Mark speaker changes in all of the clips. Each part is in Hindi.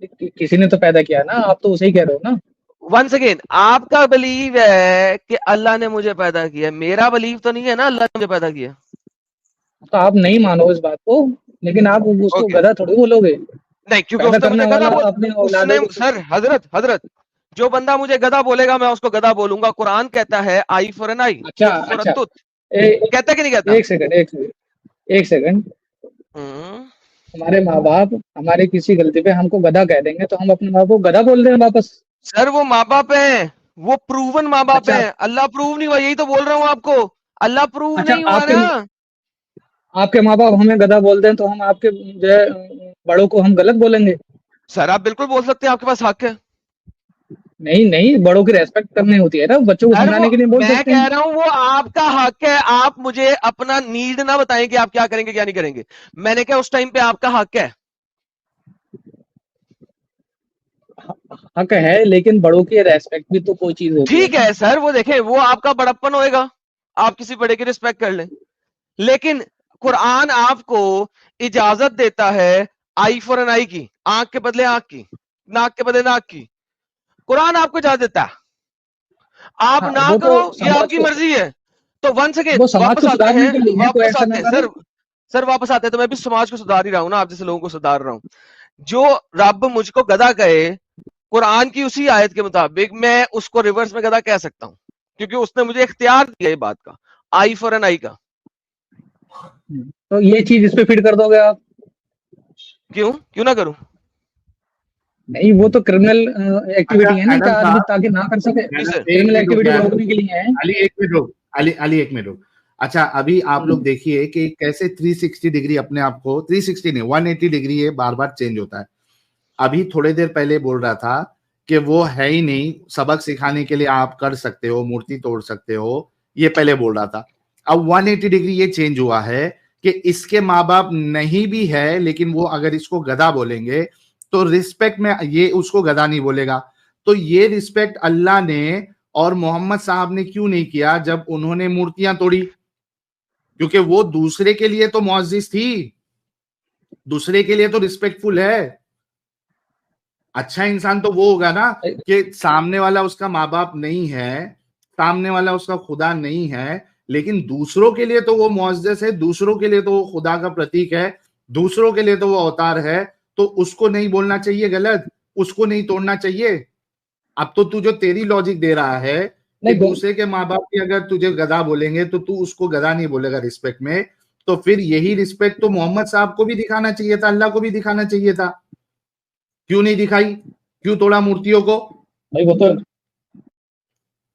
Speaker 1: किसी ने तो पैदा किया ना, आप तो उसे ही कह रहे हो ना।
Speaker 2: वंस अगेन, आपका बिलीव है कि अल्लाह ने मुझे पैदा किया, मेरा बिलीव तो नहीं है ना अल्लाह ने मुझे पैदा किया।
Speaker 1: तो आप नहीं मानो इस बात को, लेकिन आप उसको
Speaker 2: ओके,
Speaker 1: गधा थोड़ी बोलोगे।
Speaker 2: नहीं, क्योंकि
Speaker 1: पैदा
Speaker 2: उसने
Speaker 1: करने
Speaker 2: मुझे गधा
Speaker 1: वाला
Speaker 2: बोल,
Speaker 1: अपने
Speaker 2: उसने
Speaker 1: औलादों को।
Speaker 2: सर, हजरत हजरत, जो बंदा मुझे गधा बोलेगा मैं उसको गधा बोलूंगा। कुरान कहता है आई फॉर एन आई,
Speaker 1: अच्छा
Speaker 2: टूथ फॉर अ
Speaker 1: अच्छा।
Speaker 2: टूथ।
Speaker 1: ए,
Speaker 2: कहता है कि नहीं कहता?
Speaker 1: एक सेकंड, एक सेकंड, एक सेकंड।
Speaker 2: हम्म,
Speaker 1: हमारे माँ बाप हमारी किसी गलती पे हमको गधा कह देंगे, तो हम अपने माँ बाप को गधा बोल दें वापस?
Speaker 2: सर वो माँ बाप है, वो प्रूवन माँ बाप
Speaker 1: अच्छा
Speaker 2: है। अल्लाह प्रूव नहीं हुआ, यही तो बोल रहा हूँ आपको। अल्लाह प्रूव
Speaker 1: अच्छा।
Speaker 2: नहीं हुआ
Speaker 1: आपके
Speaker 2: ना।
Speaker 1: आपके माँ बाप हमें गधा बोल दें, तो हम आपके जो है बड़ों को हम गलत बोलेंगे?
Speaker 2: सर आप बिल्कुल बोल सकते हैं, आपके पास हक है।
Speaker 1: नहीं नहीं, बड़ों की रेस्पेक्ट करनी होती है ना, बच्चों को
Speaker 2: सर वो,
Speaker 1: समझाने के लिए बोल
Speaker 2: मैं
Speaker 1: सकते
Speaker 2: कह
Speaker 1: हैं।
Speaker 2: रहा हूं वो आपका हक है। आप मुझे अपना नीड ना बताएं कि आप क्या करेंगे क्या नहीं करेंगे। मैंने कहा उस टाइम पे आपका हक है।
Speaker 1: हक है, लेकिन बड़ों की रेस्पेक्ट भी तो कोई चीज होती है
Speaker 2: ठीक
Speaker 1: ना।
Speaker 2: है सर, वो देखें, वो आपका बड़प्पन होएगा, आप किसी बड़े की रिस्पेक्ट कर लें। लेकिन कुरान आपको इजाजत देता है आई फॉर एन आई की, आंख के बदले आंख की, नाक के बदले नाक की। कुरान आपको इजाजत देता है, आप
Speaker 1: हाँ,
Speaker 2: ना
Speaker 1: वो तो
Speaker 2: करो, ये
Speaker 1: समाज
Speaker 2: आपकी
Speaker 1: को,
Speaker 2: मर्जी है। तो वंस
Speaker 1: वो
Speaker 2: अगेन
Speaker 1: समाज
Speaker 2: वापस
Speaker 1: को
Speaker 2: आते
Speaker 1: सुधारने
Speaker 2: हैं,
Speaker 1: के लिए है, कोई
Speaker 2: वापस
Speaker 1: ऐसा
Speaker 2: आते
Speaker 1: ना
Speaker 2: हैं
Speaker 1: करे।
Speaker 2: सर। सर वापस आते हैं, तो मैं भी समाज को सुधार ही रहा हूं ना, आप जैसे लोगों को सुधार रहा हूं। जो रब मुझको गधा कहे कुरान की उसी आयत के मुताबिक, मैं उसको रिवर्स में गधा कह सकता हूं, क्योंकि उसने मुझे इख्तियार दिया ये बात का, आई फॉर एन आई का।
Speaker 1: तो ये चीज इस पे फिट कर दोगे आप?
Speaker 2: क्यों क्यों ना करूं?
Speaker 1: नहीं, वो तो क्रिमिनल
Speaker 3: अच्छा
Speaker 1: एक्टिविटी है ना,
Speaker 3: एडम
Speaker 1: क्या आदमी
Speaker 3: साहब,
Speaker 1: ताकि ना कर सके।
Speaker 2: किसे?
Speaker 3: एक
Speaker 1: क्रिमिनल
Speaker 3: मिनट रुक
Speaker 1: एक्टिविटी को
Speaker 3: यार।
Speaker 1: रोकने के लिए है।
Speaker 3: अली एक मिनट रुक, अली एक मिनट रुक। अच्छा अभी आप लोग देखिए कि कैसे 360 डिग्री अपने आप को, 360 नहीं 180 डिग्री ये बार बार चेंज होता है। अभी थोड़ी देर पहले बोल रहा था कि वो है ही नहीं, सबक सिखाने के लिए आप कर सकते हो, मूर्ति तोड़ सकते हो, ये पहले बोल रहा था। अब 180 डिग्री ये चेंज हुआ है कि इसके माँ बाप नहीं भी है, लेकिन वो अगर इसको गधा बोलेंगे तो रिस्पेक्ट में ये उसको गधा नहीं बोलेगा। तो ये रिस्पेक्ट अल्लाह ने और मोहम्मद साहब ने क्यों नहीं किया जब उन्होंने मूर्तियां तोड़ी? क्योंकि वो दूसरे के लिए तो मुअज्जिज थी, दूसरे के लिए तो रिस्पेक्टफुल है। अच्छा इंसान तो वो होगा ना कि सामने वाला उसका माँ बाप नहीं है, सामने वाला उसका खुदा नहीं है, लेकिन दूसरों के लिए तो वो मुअज्जज है, दूसरों के लिए तो वो खुदा का प्रतीक है, दूसरों के लिए तो वो अवतार है। तो उसको नहीं बोलना चाहिए गलत, उसको नहीं तोड़ना चाहिए। अब तो तू जो तेरी लॉजिक दे रहा है कि
Speaker 1: नहीं,
Speaker 3: दूसरे के माँ बाप की अगर तुझे गधा बोलेंगे तो तू उसको गधा नहीं बोलेगा रिस्पेक्ट में, तो फिर यही रिस्पेक्ट तो मोहम्मद साहब को भी दिखाना चाहिए था, अल्लाह को भी दिखाना चाहिए था। क्यों नहीं दिखाई? क्यों तोड़ा मूर्तियों को?
Speaker 1: भाई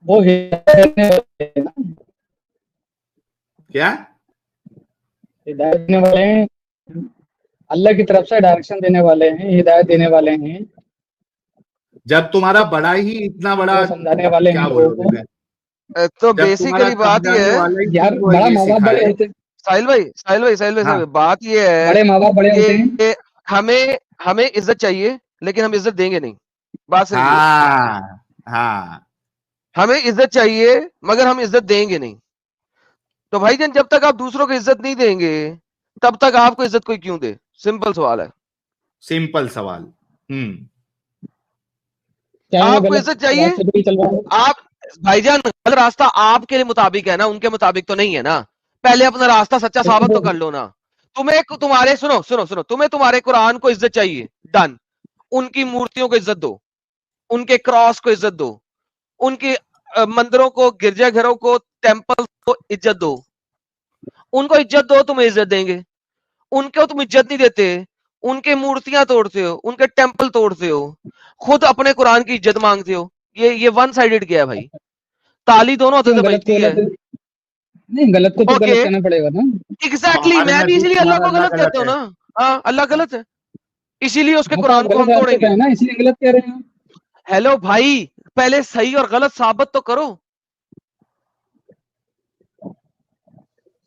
Speaker 1: वो हिदायत देने वाले हैं ना,
Speaker 3: क्या?
Speaker 1: हिदायत देने वाले हैं, अल्लाह की तरफ से डायरेक्शन देने वाले हैं, हिदायत देने वाले हैं,
Speaker 3: जब तुम्हारा बड़ा ही इतना बड़ा,
Speaker 1: वो समझाने वाले हैं
Speaker 3: क्या
Speaker 1: लोगों
Speaker 3: बोलोगे
Speaker 1: को।
Speaker 3: मैं,
Speaker 2: तो
Speaker 3: जब तुम्हारा
Speaker 2: बेसिकली बात यह
Speaker 3: समझाने
Speaker 2: है,
Speaker 3: वाला ही
Speaker 1: यार,
Speaker 3: तुमको
Speaker 1: बड़ा
Speaker 3: ये
Speaker 1: माँ बाप बड़े
Speaker 3: सिखाए।
Speaker 1: होते हैं।
Speaker 2: साहिल भाई, साहिल भाई, साहिल भाई, साहिल
Speaker 3: हाँ
Speaker 2: भाई, बात यह है
Speaker 1: बड़े माँ बाप बड़े होते हैं।
Speaker 2: कि हमें हमें इज्जत चाहिए, लेकिन हम इज्जत देंगे नहीं। बात सिर्फ ये है,
Speaker 3: हाँ हाँ।
Speaker 2: हमें इज्जत चाहिए मगर हम इज्जत देंगे नहीं। तो भाईजान जब तक आप दूसरों को इज्जत नहीं देंगे, तब तक आपको इज्जत कोई क्यों दे? सिंपल सवाल है।
Speaker 3: सिंपल सवाल।
Speaker 1: चाहे वो
Speaker 2: आपको
Speaker 1: गलत
Speaker 2: इज्जत चाहिए,
Speaker 1: रास्ते पे ही चल रहा हो।
Speaker 2: आप, भाईजान गलत रास्ता आपके मुताबिक है ना, उनके मुताबिक तो नहीं है ना। पहले अपना रास्ता सच्चा
Speaker 1: फिर
Speaker 2: साबित
Speaker 1: तो
Speaker 2: तो कर लो ना। तुम्हें तुम्हारे, सुनो सुनो सुनो, तुम्हें तुम्हारे कुरान को इज्जत चाहिए, डन। उनकी मूर्तियों को इज्जत दो, उनके क्रॉस को इज्जत दो, उनके मंदिरों को, गिरजाघरों को, टेम्पल को इज्जत दो। उनको इज्जत दो, तुम्हें इज्जत देंगे। उनको तुम इज्जत नहीं देते, उनके मूर्तियां तोड़ते हो, उनके टेम्पल तोड़ते हो, खुद अपने कुरान की इज्जत मांगते हो। ये वन साइडेड गया भाई। ताली दोनों हाथों
Speaker 1: क्यों
Speaker 2: से
Speaker 1: गलत को
Speaker 2: बजती है।
Speaker 1: गलत? नहीं, गलत को तो
Speaker 2: ओके,
Speaker 1: गलत कहना पड़ेगा ना।
Speaker 3: तो
Speaker 2: एग्जैक्टली,
Speaker 3: हमारे
Speaker 2: मैं भी
Speaker 3: नजदीक
Speaker 2: इसीलिए अल्लाह
Speaker 3: तुम्हारा
Speaker 2: को
Speaker 3: अल्लाह
Speaker 2: गलत
Speaker 3: गलत
Speaker 2: कहता हूँ
Speaker 3: है।
Speaker 2: ना। हाँ, अल्लाह गलत है, इसीलिए उसके
Speaker 1: हाँ, तो आप
Speaker 2: कुरान को
Speaker 1: गलत
Speaker 2: हम
Speaker 1: रास्ते पे
Speaker 2: तोड़ेंगे।
Speaker 1: है ना, इसीलिए गलत कह रहे हैं।
Speaker 2: हेलो भाई, पहले सही और गलत साबित तो करो।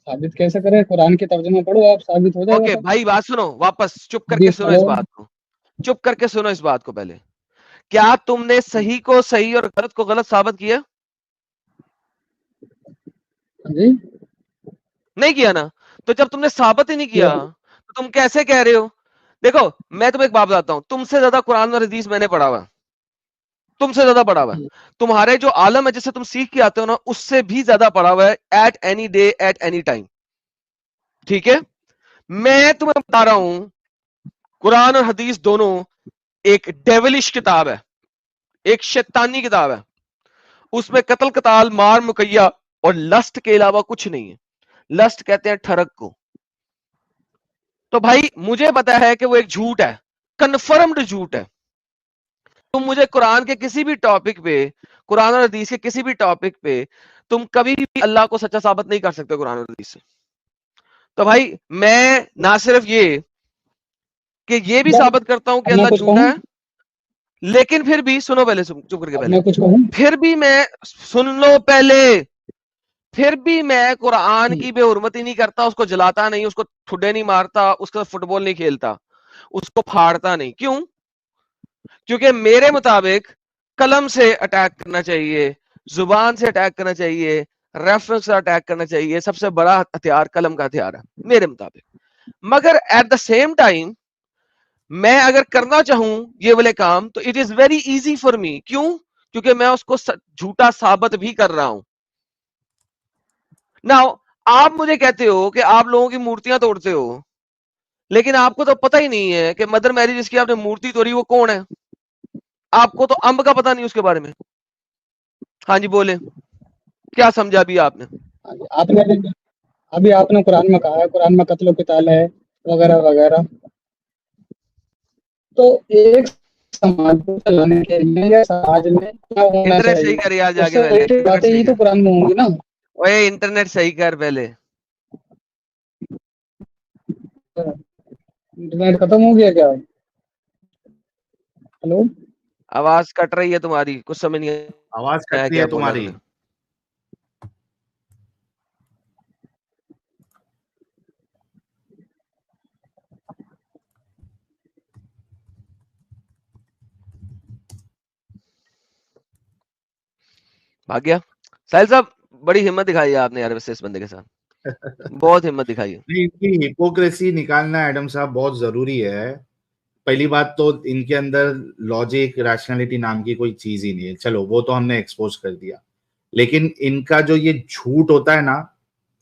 Speaker 1: साबित कैसे करें? कुरान की तर्जुमा पढ़ो आप, साबित हो जाएगा
Speaker 2: ओके
Speaker 1: सब।
Speaker 2: भाई, बात सुनो, वापस चुप करके
Speaker 1: हदीस
Speaker 2: सुनो इस
Speaker 1: पढ़ो।
Speaker 2: बात को। चुप करके सुनो इस बात को पहले। क्या तुमने सही को सही और गलत को गलत साबित किया?
Speaker 1: हाँ जी।
Speaker 2: नहीं किया ना। तो जब तुमने साबित ही नहीं
Speaker 1: किया
Speaker 2: किया, तो तुम कैसे कह रहे हो देखो मैं तुम्हें एक बात बताता हूं, तुमसे ज्यादा कुरान और हदीस मैंने पढ़ा हुआ है, तुमसे ज्यादा पढ़ा हुआ है। तुम्हारे जो आलम है जिससे तुम सीख के आते हो ना, उससे भी ज्यादा पढ़ा हुआ है, at any day at any time. ठीक है, मैं तुम्हें बता रहा हूं, कुरान और हदीस दोनों एक डेविलिश किताब है, एक शैतानी किताब है। उसमें कत्ल कताल, मार मुकैया और लस्ट के अलावा कुछ नहीं है। लस्ट कहते हैं ठरक को। तो भाई मुझे पता है कि वो एक झूठ है, कन्फर्म्ड झूठ है। तुम मुझे कुरान के किसी भी टॉपिक पे, कुरान और हदीस के किसी भी टॉपिक पे तुम कभी भी अल्लाह को सच्चा साबित नहीं कर सकते कुरान और हदीस से। तो भाई मैं ना सिर्फ कि ये भी
Speaker 1: यार,
Speaker 2: साबित करता हूं कि
Speaker 1: अब मैं
Speaker 2: अल्लाह
Speaker 1: कुछ
Speaker 2: झूठा
Speaker 1: कहूँ?
Speaker 2: है, लेकिन फिर भी सुनो पहले, चुप करके
Speaker 1: अब
Speaker 2: पहले,
Speaker 1: मैं कुछ कहूँ?
Speaker 2: फिर भी मैं, सुन लो पहले, फिर भी मैं कुरान की बेहुरमती नहीं करता, उसको जलाता नहीं, उसको ठुड्डे नहीं मारता, उसके साथ फुटबॉल नहीं खेलता, उसको फाड़ता नहीं। क्यों? क्योंकि मेरे मुताबिक कलम से अटैक करना चाहिए, जुबान से अटैक करना चाहिए, रेफरेंस से अटैक करना चाहिए। सबसे बड़ा हथियार कलम का हथियार है मेरे मुताबिक। मगर एट द सेम टाइम मैं अगर करना चाहूं ये वाले काम, तो it is very easy for me. क्यों? क्योंकि मैं उसको झूठा साबित भी कर रहा हूं। नाउ आप मुझे कहते हो कि आप लोगों की मूर्तियां तोड़ते हो, लेकिन आपको तो पता ही नहीं है कि मदर मैरी जिसकी आपने मूर्ति तोड़ी वो कौन है। आपको तो अंब का पता नहीं उसके बारे में। हाँ जी बोले, क्या समझा अभी आपने?
Speaker 1: आपने अभी आपने कुरान में कहा है, कुरान में कत्ल किताल है वगैरह वगैरह। तो एक समाज को चलाने के लिए या समाज में क्या होना
Speaker 2: इंटरनेट सही
Speaker 1: चाहिए,
Speaker 2: कर यार, जाके
Speaker 1: उससे
Speaker 2: पहले
Speaker 1: रिलेटेड
Speaker 2: इंटरनेट
Speaker 1: बातें
Speaker 2: सही
Speaker 1: ही तो
Speaker 2: कर।
Speaker 1: कुरान में होंगी ना।
Speaker 2: ओए इंटरनेट सही कर पहले।
Speaker 1: इंटरनेट खत्म हो गया क्या? हेलो?
Speaker 2: आवाज कट रही है तुम्हारी, कुछ समझ नहीं
Speaker 3: आवाज कट
Speaker 2: आया
Speaker 3: रही
Speaker 2: क्या
Speaker 3: है
Speaker 2: बोला
Speaker 3: तुम्हारी।
Speaker 2: तुमने। भाग गया साहिल साहब। बड़ी हिम्मत दिखाई है आपने यार वैसे इस बंदे के साथ, बहुत हिम्मत दिखाई है।
Speaker 3: नहीं, इनकी हिपोक्रेसी निकालना एडम साहब बहुत जरूरी है। पहली बात तो इनके अंदर लॉजिक रैशनैलिटी नाम की कोई चीज ही नहीं है, चलो वो तो हमने एक्सपोज कर दिया। लेकिन इनका जो ये झूठ होता है ना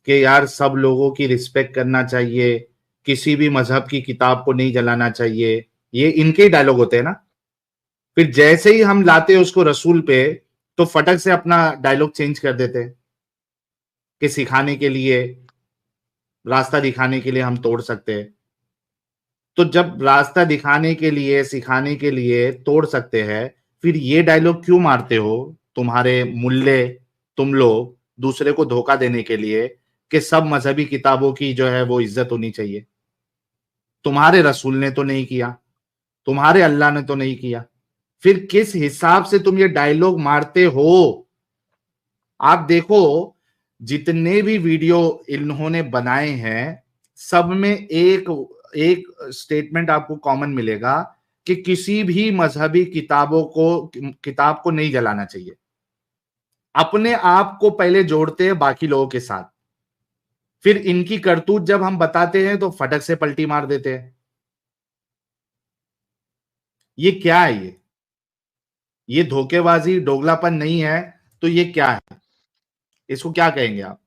Speaker 3: कि यार सब लोगों की रिस्पेक्ट करना चाहिए, किसी भी मजहब की किताब को नहीं जलाना चाहिए, ये इनके ही डायलॉग होते हैं ना। फिर जैसे ही हम लाते हैं उसको रसूल पे, तो फटक से अपना डायलॉग चेंज कर देते हैं कि सिखाने के लिए, रास्ता दिखाने के लिए हम तोड़ सकते हैं। तो जब रास्ता दिखाने के लिए, सिखाने के लिए तोड़ सकते हैं, फिर ये डायलॉग क्यों मारते हो तुम्हारे मुल्ले, तुम लोग दूसरे को धोखा देने के लिए कि सब मजहबी किताबों की जो है वो इज्जत होनी चाहिए। तुम्हारे रसूल ने तो नहीं किया, तुम्हारे अल्लाह ने तो नहीं किया, फिर किस हिसाब से तुम ये डायलॉग मारते हो? आप देखो, जितने भी वीडियो इन्होंने बनाए हैं, सब में एक एक स्टेटमेंट आपको कॉमन मिलेगा कि किसी भी मजहबी किताब को नहीं जलाना चाहिए। अपने आप को पहले जोड़ते हैं बाकी लोगों के साथ, फिर इनकी करतूत जब हम बताते हैं तो फटक से पलटी मार देते हैं। ये क्या है? ये धोखेबाजी, दोगलापन नहीं है तो ये क्या है? इसको क्या कहेंगे आप?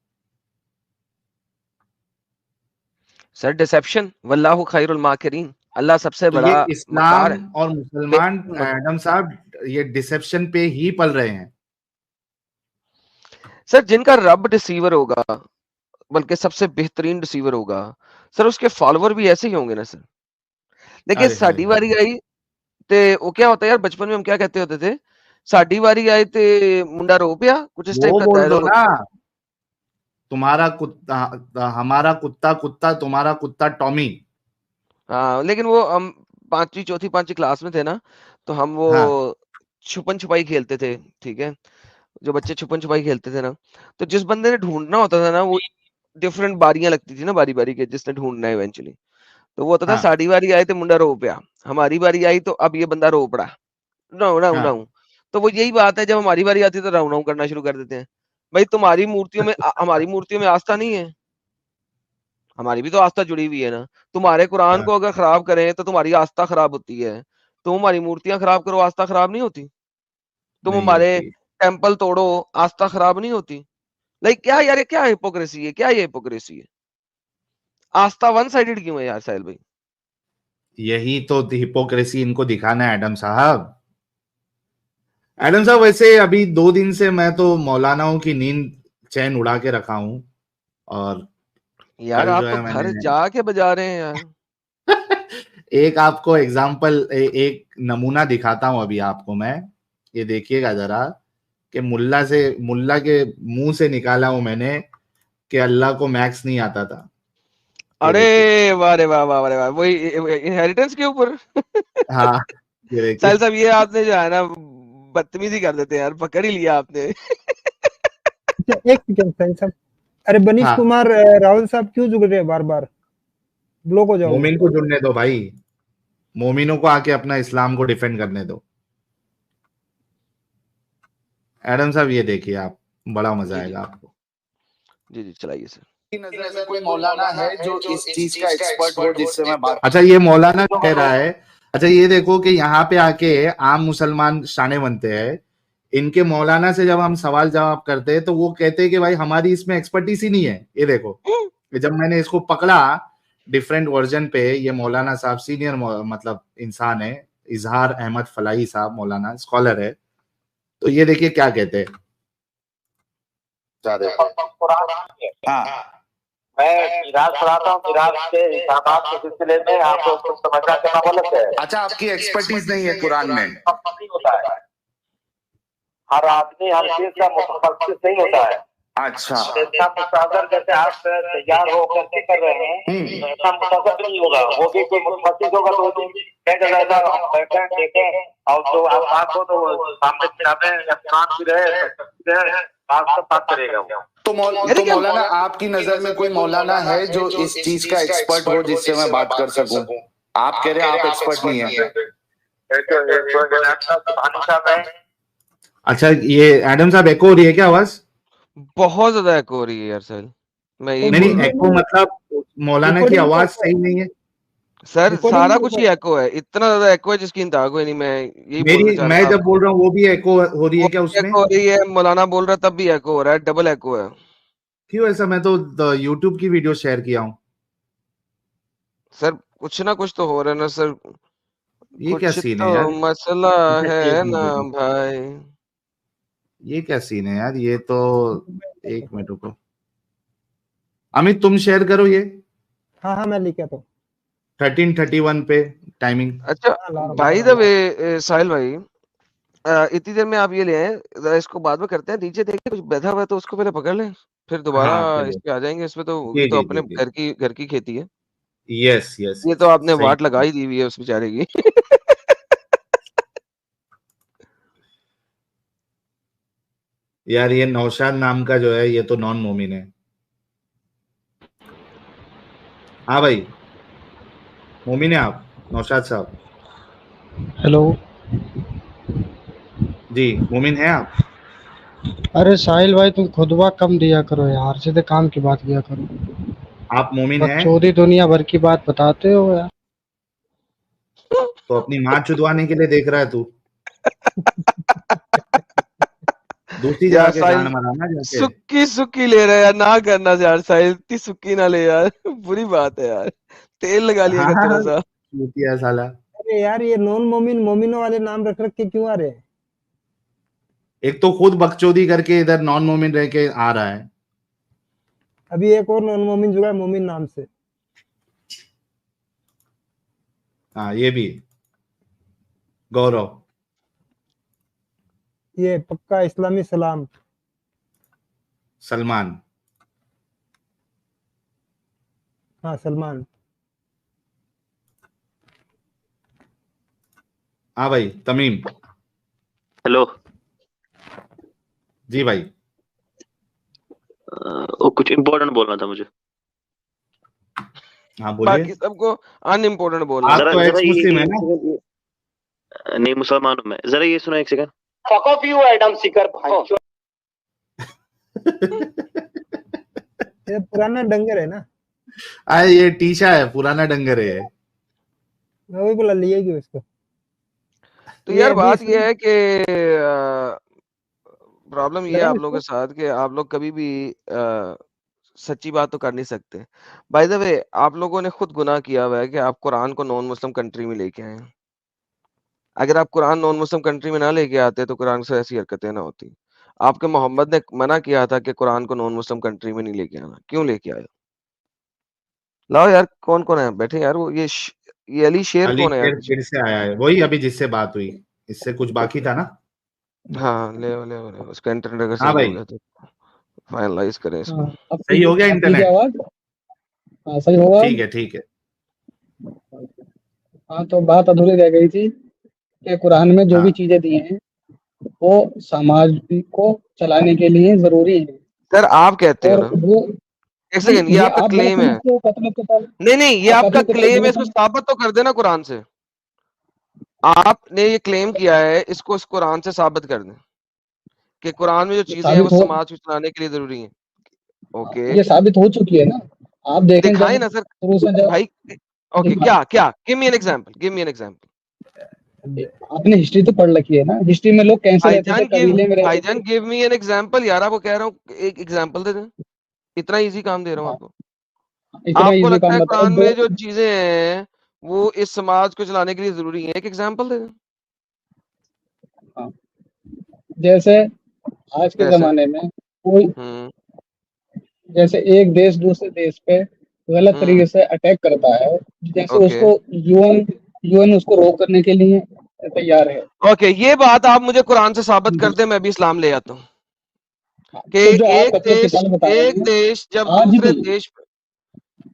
Speaker 2: सर डिसेप्शन, वल्लाहु खैरुल माकिरीन, अल्लाह सबसे
Speaker 3: तो ये
Speaker 2: बड़ा
Speaker 3: इस्लाम
Speaker 2: मकार है।
Speaker 3: और मुसलमान
Speaker 2: मक-
Speaker 3: एडम साहब ये डिसेप्शन पे ही पल रहे हैं।
Speaker 2: सर जिनका रब डिसीवर होगा, बल्कि सबसे बेहतरीन डिसीवर होगा, सर उसके फॉलोवर भी ऐसे ही होंगे ना सर। देखिए
Speaker 3: अरे हाय
Speaker 2: साडी
Speaker 3: हाय,
Speaker 2: वारी आई ते वो क्या होता है यार, बचपन में हम क्या कहते होते थे, साडी वारी आई ते मुंडा रो पिया, कुछ इस टाइप
Speaker 3: वो
Speaker 2: का
Speaker 3: बोल दो
Speaker 2: डायलॉग
Speaker 3: ना।
Speaker 2: होता है।
Speaker 3: तुम्हारा कुत्ता, हमारा कुत्ता कुत्ता, तुम्हारा कुत्ता टॉमी।
Speaker 2: हाँ लेकिन वो हम पांचवी चौथी पांचवी क्लास में थे ना, तो हम वो
Speaker 3: हाँ
Speaker 2: छुपन छुपाई खेलते थे। ठीक है, जो बच्चे छुपन छुपाई खेलते थे ना, तो जिस बंदे ने ढूंढना होता था ना, वो डिफरेंट बारियां लगती थी ना, बारी बारी के जिसने ढूंढना है इवेंचुअली, तो वो होता था
Speaker 3: हाँ
Speaker 2: साड़ी बारी आई तो मुंडा रो पिया, हमारी बारी आई तो अब ये बंदा रो पड़ा, राऊ राऊ
Speaker 3: हाँ।
Speaker 2: राऊ। तो वो यही बात है, जब हमारी बारी आती है तो राऊ राऊ करना शुरू कर देते हैं। भाई तुम्हारी मूर्तियों में हमारी मूर्तियों में आस्था नहीं है, हमारी भी तो आस्था जुड़ी हुई है ना। तुम्हारे कुरान
Speaker 3: हाँ।
Speaker 2: को अगर खराब करें तो तुम्हारी आस्था खराब होती है, तुम हमारी मूर्तियां खराब करो, आस्था खराब नहीं होती। तुम
Speaker 3: नहीं
Speaker 2: हमारे
Speaker 3: होती।
Speaker 2: टेम्पल तोड़ो, आस्था खराब नहीं होती। लाइक क्या यार, ये क्या हिपोक्रेसी है, क्या ये हिपोक्रेसी है? आस्था वन साइडेड क्यों है यार साहिल भाई?
Speaker 3: यही तो हिपोक्रेसी इनको दिखाना है एडम साहब। एडम साहब वैसे अभी 2 दिन से मैं तो मौलानाओं की नींद चैन उड़ा के रखा हूं, और
Speaker 2: यार
Speaker 3: कल
Speaker 2: आप
Speaker 3: जो
Speaker 2: तो
Speaker 3: है
Speaker 2: घर
Speaker 3: मैंने
Speaker 2: जाके बजा रहे हैं यार।
Speaker 3: एक आपको एग्जाम्पल, एक नमूना दिखाता हूं अभी आपको मैं। ये देखिएगा जरा कि मुल्ला के मुंह से निकाला हूं मैंने कि अल्लाह को मैथ्स नहीं आता था। ये
Speaker 2: अरे
Speaker 3: देखिए।
Speaker 2: वाह रे वाह, वाह वाह रे वाह, वही इनहेरिटेंस के ऊपर।
Speaker 3: हाँ, ये देखिए।
Speaker 2: साहिल साहब ये आपने जो है ना बदतमीजी कर देते हैं यार, पकड़ ही लिया आपने।
Speaker 4: अच्छा, एक सेकंड साहिल साहब। अरे बनीश
Speaker 3: हाँ,
Speaker 4: कुमार रावल साहब क्यों जुड़ रहे हैं बार बार? ब्लॉक हो जाओगे।
Speaker 3: मोमिन को जुड़ने दो भाई, मोमिनों को आके अपना इस्लाम को डिफेंड करने दो। एडम साहब ये देखिए आप, बड़ा मजा
Speaker 2: जी जी
Speaker 3: आएगा आपको।
Speaker 2: जी जी, चलाइए सर।
Speaker 5: की नजर में कोई मौलाना है जो इस चीज का एक्सपर्ट हो जिससे मैं बात
Speaker 3: अच्छा, ये मौलाना कह रहा है। अच्छा, ये देखो कि यहाँ पे आके आम मुसलमान शाने बनते हैं। इनके मौलाना से जब हम सवाल जवाब करते हैं तो वो कहते हैं कि भाई हमारी इसमें एक्सपर्टीज ही नहीं है। ये देखो कि जब मैंने इसको पकड़ा डिफरेंट वर्जन पे, ये मौलाना साहब सीनियर मतलब इंसान है, इजहार अहमद फलाही साहब, मौलाना स्कॉलर है। तो ये देखिए क्या कहते हैं।
Speaker 6: हाँ, मैं मिराज पढ़ाता हूँ। मिराज के इल्जामात के सिलसिले में आपको कुछ समझना करना गलत है।
Speaker 5: अच्छा, आपकी एक्सपर्टीज नहीं है कुरान में।
Speaker 6: नहीं होता है, हर आदमी हर चीज का मुतखस्सिस नहीं होता है।
Speaker 5: अच्छा,
Speaker 6: इतना मुसागर जैसे आप तैयार होकर के कर रहे हैं, इतना मुसागर नहीं होगा। वो भी कोई मुतखस्सिस होगा तो वो बैठे देखें, और जो आप बात हो तो सामने किताबें या कुरान की रहे बात करेगा वो।
Speaker 5: तो मौलाना आपकी नजर में कोई मौलाना है जो इस चीज का एक्सपर्ट हो जिससे मैं बात कर सकूं? आप कह रहे हैं आप एक्सपर्ट नहीं है।
Speaker 3: अच्छा, ये एडम साहब एको हो रही है क्या आवाज?
Speaker 2: बहुत ज्यादा एको हो रही है यार साहिल, मैं यही
Speaker 3: नहीं
Speaker 2: बोल
Speaker 3: नहीं,
Speaker 2: रहा हूँ
Speaker 3: एको मतलब मौलाना की आवाज सही नहीं है।
Speaker 2: सर।
Speaker 4: Recording
Speaker 2: सारा
Speaker 4: में
Speaker 2: कुछ ही एको है, इतना ज्यादा एको है जिसकी इंतहा कोई नहीं। मैं यही बोलना
Speaker 3: मेरी
Speaker 2: चाह
Speaker 3: मैं
Speaker 2: रहा था
Speaker 3: जब
Speaker 2: आपको।
Speaker 3: बोल रहा हूँ वो भी एको हो रही है क्या
Speaker 2: वो
Speaker 3: उसमें?
Speaker 2: एको हो रही है, मौलाना बोल रहा है तब भी एको हो रहा है, डबल एको है।
Speaker 3: क्यों ऐसा? मैं तो यूट्यूब की वीडियो शेयर किया हूँ।
Speaker 2: सर कुछ ना कुछ तो हो रहा है ना सर,
Speaker 3: ये क्या
Speaker 2: कुछ
Speaker 3: सीन है
Speaker 2: तो
Speaker 3: यार?
Speaker 2: मसला
Speaker 3: अच्छा, एक
Speaker 2: है
Speaker 3: मिनट
Speaker 2: ना
Speaker 3: रुको।
Speaker 2: भाई।
Speaker 3: ये क्या सीन है यार? ये तो एक मिनट रुको। अमित तुम शेयर करो ये
Speaker 4: हाँ हाँ, मैं लिखा तो
Speaker 3: 13:31 पे टाइमिंग।
Speaker 2: अच्छा
Speaker 4: हाँ, ला रहा
Speaker 2: भाई
Speaker 4: हूँ,
Speaker 2: द वे साहिल भाई, इतनी देर में आप ये ले आए, जरा इसको बाद में करते हैं। नीचे देखिए कुछ बैठा हुआ है तो उसको पहले पकड़ लें, फिर दोबारा
Speaker 3: हाँ
Speaker 2: इस
Speaker 3: चलिए।
Speaker 2: पे आ जाएंगे। इसमें तो ये
Speaker 3: जी
Speaker 2: तो
Speaker 3: जी
Speaker 2: अपने
Speaker 3: जी जी।
Speaker 2: घर की खेती है।
Speaker 3: यस यस
Speaker 2: ये
Speaker 3: यस,
Speaker 2: तो आपने
Speaker 3: सही।
Speaker 2: वाट लगा ही दी हुई है उस बेचारे की।
Speaker 3: यार ये नौशाद नाम का जो है ये तो नॉन मोमिन है। हाँ भाई, मोमिन है आप नौशाद साहब?
Speaker 1: हेलो।
Speaker 3: जी, मोमिन है आप?
Speaker 1: अरे साहिल भाई, तुम खुतबा कम दिया करो यार, सीधे काम की बात किया करो।
Speaker 3: आप मोमिन हैं?
Speaker 1: बकचोदी दुनिया भर की बात बताते हो यार।
Speaker 3: तो अपनी माँ चुदवाने के लिए देख रहा है तू? दूसरी जगह
Speaker 2: यार
Speaker 3: के गांड
Speaker 2: साहिल
Speaker 3: मराना जाके।
Speaker 2: सुक्की सुक्की ले रहे हैं यार, ना करना यार साहिल, इतनी सुक्की ना ले यार। बुरी बात है यार, तेल लगा लिया
Speaker 3: हाँ
Speaker 2: कर
Speaker 3: हाँ
Speaker 2: थोड़ा
Speaker 3: हाँ,
Speaker 2: सा।
Speaker 3: चूतिया साला।
Speaker 4: अरे यार, ये नॉन मोमिन मोमिनों वाले नाम रख के क्यों आ रहे हैं?
Speaker 3: एक तो खुद बकचोदी करके इधर नॉन मोमिन रह के आ रहा है।
Speaker 4: अभी एक और नॉन मोमिन जुड़ा है मोमिन नाम से।
Speaker 3: हाँ, ये भी गौरव।
Speaker 4: ये पक्का इस्लामी सलाम।
Speaker 3: सलमान।
Speaker 4: हाँ, सलमान।
Speaker 3: हाँ भाई, तमीम।
Speaker 7: हेलो।
Speaker 3: जी भाई।
Speaker 7: वो कुछ इम्पोर्टेंट बोलना था मुझे।
Speaker 3: हाँ बोलिए।
Speaker 2: बाकी सबको अनइम्पोर्टेंट बोलना
Speaker 3: आप
Speaker 2: है।
Speaker 3: तो एक्स मुस्लिम है ना?
Speaker 7: नहीं, मुसलमान हूं मैं। जरा ये सुनो एक second.
Speaker 6: Fuck off you, Adam Seeker.
Speaker 4: ये पुराना डंगर है ना।
Speaker 3: अरे ये टीशा है, पुराना डंगर है।
Speaker 4: मैं वही बोला, लिए क्यों इसको?
Speaker 2: तो
Speaker 4: ये
Speaker 2: यार
Speaker 4: अभी
Speaker 2: बात
Speaker 4: इसमें
Speaker 2: ये है कि प्रॉब्लम ये है
Speaker 4: लगा
Speaker 2: आप
Speaker 4: इसको।
Speaker 2: लोगों के साथ कि आप लोग कभी भी सच्ची बात तो कर नहीं सकते। बाय द वे आप लोगों ने खुद गुनाह किया हुआ है कि आप कुरान को नॉन मुस्लिम कंट्री में लेके आए हैं। अगर आप कुरान नॉन मुस्लिम कंट्री में ना लेके आते तो कुरान से ऐसी हरकतें ना होती। आपके मोहम्मद ने मना किया था कि कुरान को नॉन मुस्लिम कंट्री में नहीं लेके आना, क्यों लेके आए? लाओ यार, कौन कौन है बैठे यार? वो ये अली शेर
Speaker 3: अली
Speaker 2: कौन है यार
Speaker 3: शेर
Speaker 2: पीछे?
Speaker 3: फिर से आया है, वही अभी जिससे बात हुई, इससे कुछ बाकी था ना।
Speaker 2: हाँ ले ले उसका इंटरनेट अगर
Speaker 3: हाँ
Speaker 2: सही हो
Speaker 3: भाई,
Speaker 2: गया तो फाइनलाइज करें इसको।
Speaker 1: हाँ, अब
Speaker 3: सही हो गया
Speaker 1: ठीक है
Speaker 3: इंटरनेट?
Speaker 1: आवाज? हाँ सही होगा।
Speaker 3: ठीक है ठीक है।
Speaker 1: हाँ, तो बात अधूरी रह गई थी कि कुरान में जो भी
Speaker 3: हाँ
Speaker 1: चीजें दी हैं वो समाज को चलाने के लिए जरूरी है।
Speaker 2: सर आप कहते हो
Speaker 1: और
Speaker 2: ना,
Speaker 1: वो
Speaker 2: एक
Speaker 1: नहीं,
Speaker 2: सेकंड, ये
Speaker 1: ये
Speaker 2: आपका
Speaker 1: आप गलत
Speaker 2: क्लेम है।
Speaker 1: समझते हो। कत्ल कत्ल
Speaker 2: नहीं ये
Speaker 1: आप
Speaker 2: आपका
Speaker 1: कत्ल कत्ल
Speaker 2: क्लेम है,
Speaker 1: गलत
Speaker 2: इसको
Speaker 1: समझ।
Speaker 2: साबित तो कर देना कुरान से। आपने ये क्लेम किया है, इसको इस कुरान से साबित कर दें कि कुरान में जो
Speaker 1: ये
Speaker 2: चीजें हैं वो
Speaker 1: साबित हो
Speaker 2: समाज को चलाने के लिए जरूरी हैं। ओके
Speaker 1: ये साबित हो चुकी है ना। आप देखें
Speaker 2: दिखाए
Speaker 1: जब
Speaker 2: ना सर
Speaker 1: शुरू से जब
Speaker 2: भाई। ओके
Speaker 1: दिखा-
Speaker 2: क्या give me an example, give me an example.
Speaker 1: आपने हिस्ट्री तो पढ़ रखी है ना। हिस्ट्री में लोग कैसे रहते थे, कबीले में रहते थे।
Speaker 2: भाईजान गिव मी एन एग्जांपल यार, आपको कह रहा हूँ एक एग्जांपल दे दें। इतना इजी काम दे रहा हूँ
Speaker 1: हाँ,
Speaker 2: आपको।
Speaker 1: इतना
Speaker 2: आपको
Speaker 1: इजी
Speaker 2: लगता
Speaker 1: काम
Speaker 2: है
Speaker 1: बताओ
Speaker 2: कुरान
Speaker 1: दो।
Speaker 2: में जो चीजें हैं वो इस समाज को चलाने के लिए जरूरी है? एक एग्जांपल दे दें।
Speaker 1: हाँ, जैसे आज के
Speaker 2: कैसे?
Speaker 1: जमाने में कोई,
Speaker 2: हम्म
Speaker 1: जैसे एक देश दूसरे देश पे गलत तरीके से अटैक करता है, जैसे
Speaker 2: ओके
Speaker 1: उसको यूएन यूएन उसको रोक करने के लिए तैयार है।
Speaker 2: ओके, ये बात आप मुझे कुरान से साबित कर दे, मैं भी इस्लाम ले आता हूँ कि
Speaker 1: तो जो आप कत्ल किताब बता रहे
Speaker 2: एक
Speaker 1: हैं
Speaker 2: देश जब
Speaker 1: आज
Speaker 2: दूसरे
Speaker 1: भी,
Speaker 2: देश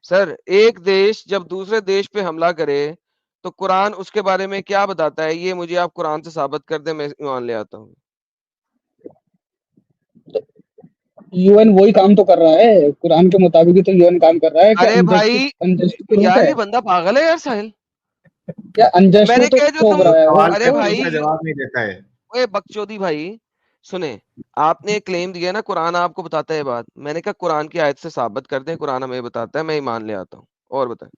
Speaker 2: सर एक देश जब दूसरे देश पे हमला करे तो कुरान उसके बारे में क्या बताता है, ये मुझे आप कुरान से साबित कर दे, मैं ईमान ले आता हूँ।
Speaker 1: यूएन वही काम तो कर रहा है। कुरान के मुताबिक ही तो यूएन काम कर रहा है कि
Speaker 2: अरे भाई
Speaker 1: अनजस्ट को
Speaker 2: यार
Speaker 1: रोके,
Speaker 2: ये बंदा पागल है यार साहिल।
Speaker 1: या अनजस्ट को
Speaker 2: मैंने
Speaker 1: तो
Speaker 2: कहा जो
Speaker 1: रोक
Speaker 2: तुम,
Speaker 1: रहा है वो।
Speaker 3: सवाल
Speaker 2: अरे
Speaker 3: पे
Speaker 1: तो
Speaker 3: टीशा
Speaker 2: भाई
Speaker 3: जवाब नहीं देता है।
Speaker 2: ओए बकचोदी भाई, सुने, आपने क्लेम दिया ना कुरान आपको बताता है ये बात, मैंने कहा कुरान की आयत से साबित कर दें, कुरान हमें बताता है, मैं ईमान ले आता हूँ। और बताएं।